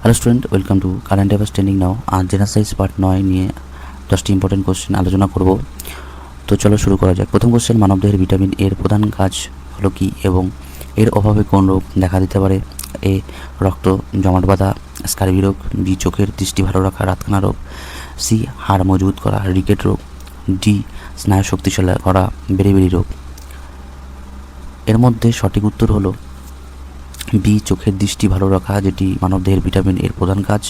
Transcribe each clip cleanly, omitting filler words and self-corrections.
Hello student, welcome to current affairs training now. আর general part 9 নিয়ে 10টি important question আলোচনা করব। তো চলো শুরু করা যাক। প্রথম কোশ্চেন, মানবদেহের ভিটামিন এর প্রধান কাজ হলো কি এবং এর অভাবে কোন রোগ দেখা দিতে পারে? এ, রক্ত জমাট বাঁধা, স্কারবি রোগ। বি, চোখের দৃষ্টি ভালো রাখা, রাতকানা রোগ। সি, হাড় মজবুত করা, রিকেট রোগ। ডি, স্নায়ু শক্তিশালী করা, বেরিবেরি রোগ। এর মধ্যে সঠিক উত্তর হলো বি, চোখের দৃষ্টি ভালো রাখা, যেটি মানবদেহের ভিটামিন এর প্রধান কাজ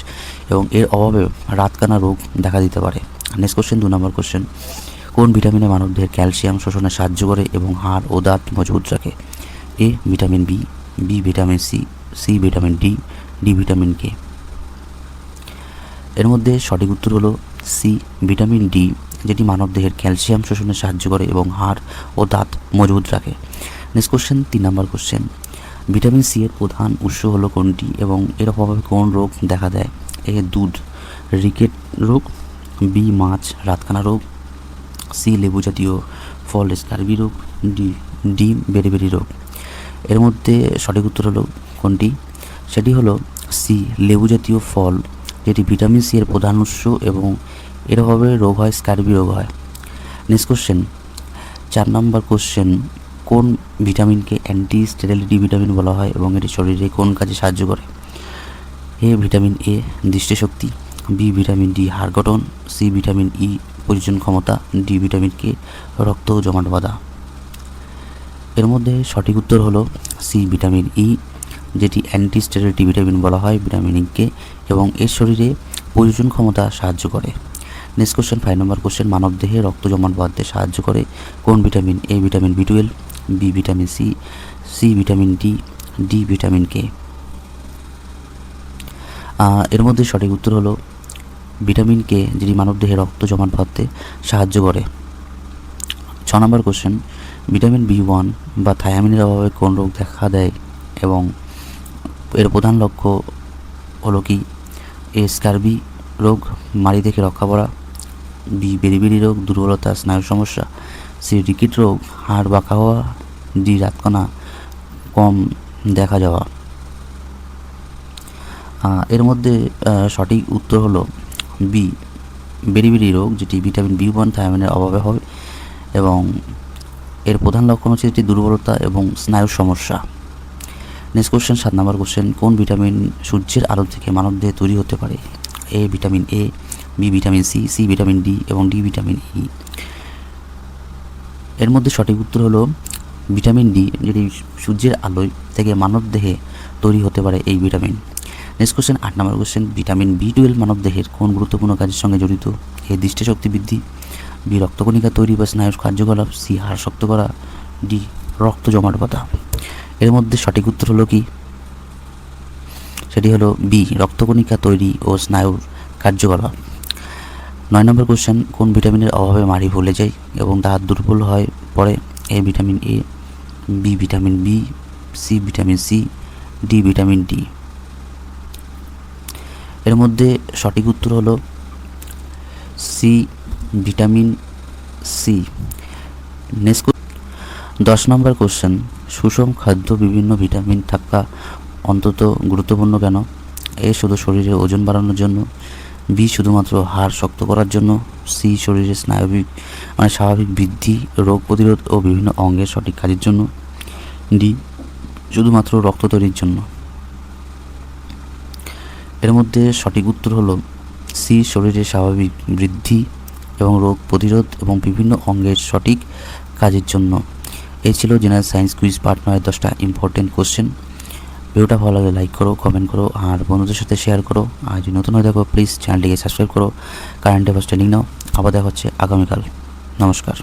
এবং এর অভাবে রাতকানা রোগ দেখা দিতে পারে। নেক্সট কোশ্চেন, 2 নম্বর কোশ্চেন, কোন ভিটামিনে মানবদেহের ক্যালসিয়াম শোষণে সাহায্য করে এবং হাড় ও দাঁত মজবুত রাখে? A, vitamin B. B, vitamin C. C, vitamin D. D, vitamin K. এর মধ্যে সঠিক উত্তর হলো সি, ভিটামিন ডি, যেটি মানবদেহের ক্যালসিয়াম শোষণে সাহায্য করে এবং হাড় ও দাঁত মজবুত রাখে। নেক্সট কোশ্চেন, 3 নম্বর কোশ্চেন, ভিটামিন সি এর প্রধান উৎস হলো কোনটি এবং এর অভাবে কোন রোগ দেখা দেয়? এ, দুধ, রিকেট রোগ। বি, মাছ, রাতকানা রোগ। সি, লেবু জাতীয় ফল, স্কারবি রোগ। ডি, বেরিবেরি রোগ। এর মধ্যে সঠিক উত্তর হলো কোনটি? সেটি হলো সি, লেবু জাতীয় ফল, যেটি ভিটামিন সি এর প্রধান উৎস এবং এর অভাবে রোগ হয়, স্কারবি রোগ হয়। নেক্সট কোশ্চেন, 4 নম্বর কোশ্চেন, কোন ভিটামিনকে অ্যান্টি স্টেরিলিটি ভিটামিন বলা হয় এবং এটি শরীরে কোন কাজে সাহায্য করে? এ, ভিটামিন এ, দৃষ্টিশক্তি। বি, ভিটামিন ডি, হাড় গঠন। সি, ভিটামিন ই, প্রজনন ক্ষমতা। ডি, ভিটামিন কে, রক্ত জমাট বাঁধা। এর মধ্যে সঠিক উত্তর হলো সি, ভিটামিন ই, যেটি অ্যান্টি স্টেরিলিটি ভিটামিন বলা হয় ভিটামিন কে এবং এর শরীরে প্রজনন ক্ষমতা সাহায্য করে। নেক্সট কোশ্চেন, 5 নম্বর কোশ্চেন, মানবদেহে রক্ত জমাট বাঁধতে সাহায্য করে কোন ভিটামিন? এ, ভিটামিন বি12। B, vitamin C. C, vitamin D. D, vitamin K. এর মধ্যে সঠিক উত্তর হলো ভিটামিন কে, যেটি মানবদেহে রক্ত জমাট বাঁধতে সাহায্য করে। 6 নম্বর কোশ্চেন, ভিটামিন বি1 বা থায়ামিনের অভাবে কোন রোগ দেখা দেয় এবং এর প্রধান লক্ষ্য হলো কি? এ, স্কারবি রোগ, মাড়ি থেকে রক্ষা করা। বি, বেরিবেরি রোগ, দুর্বলতা, স্নায়ু সমস্যা। সি, রিকেট রোগ, হাড় বাঁকা হওয়া। ডি, রাতকানা কম দেখা যাওয়া। এর মধ্যে সঠিক উত্তর হলো বি, বেরিবেরি রোগ, যেটি ভিটামিন বি1 থায়ামিনের অভাবে হয় এবং এর প্রধান লক্ষণ হচ্ছে এটি দুর্বলতা এবং স্নায়ু সমস্যা। নেক্সট কোশ্চেন, 7 নম্বর কোশ্চেন, কোন ভিটামিন সূর্যের আলো থেকে মানবদেহে তৈরি হতে পারে? A, vitamin A. B, vitamin C. C, vitamin D এবং ডি, ভিটামিন ই। এর মধ্যে সঠিক উত্তর হলো ভিটামিন ডি, যেটি সূর্যের আলোয় থেকে মানবদেহে তৈরি হতে পারে এই ভিটামিন। নেক্সট কোশ্চেন, 8 নম্বর কোশ্চেন, ভিটামিন বি12 মানবদেহের কোন গুরুত্বপূর্ণ কাজের সঙ্গে জড়িত? এ, দৃষ্টিশক্তি বৃদ্ধি। বি, রক্তকণিকা তৈরি বা স্নায়ু কার্যকলাপ। সি, হাড় শক্ত করা। ডি, রক্ত জমাট বাঁধা। এর মধ্যে সঠিক উত্তর হলো কি? সেটি হলো বি, রক্তকণিকা তৈরি ও স্নায়ুর কার্যকলাপ। 9 নম্বর কোশ্চেন, কোন ভিটামিনের অভাবে মাড়ি ভুলে যায় এবং দাঁত দুর্বল হয়ে পড়ে? A, vitamin A. B, vitamin B. C, vitamin C. D, vitamin D. এর মধ্যে সঠিক উত্তর হলো সি, ভিটামিন সি। নেক্সট 10 নম্বর কোশ্চেন, সুষম খাদ্য বিভিন্ন ভিটামিন থাকা অন্তত গুরুত্বপূর্ণ কেন? এ, শুধু শরীরে ওজন বাড়ানোর জন্য। বি, শুধুমাত্র হাড় শক্ত করার জন্য। সি, শরীরে স্বাভাবিক বৃদ্ধি, রোগ প্রতিরোধ ও বিভিন্ন অঙ্গের সঠিক কাজের জন্য। ডি, শুধুমাত্র রক্ত তৈরির জন্য। এর মধ্যে সঠিক উত্তর হলো সি, শরীরে স্বাভাবিক বৃদ্ধি এবং রোগ প্রতিরোধ এবং বিভিন্ন অঙ্গের সঠিক কাজের জন্য। এই ছিল জেনারেল সায়েন্স কুইজ পার্ট 9 10টা ইম্পর্টেন্ট কোশ্চেন। ভিডিওটা ভালো লাগলে লাইক করো, কমেন্ট করো আর বন্ধুদের সাথে শেয়ার করো। আর যদি নতুন হয়ে থাকো প্লিজ চ্যানেলটিকে সাবস্ক্রাইব করো। কারেন্ট অ্যাফেয়ার্স ট্রেনিং নাও। আবার দেখা হচ্ছে আগামীকাল। নমস্কার।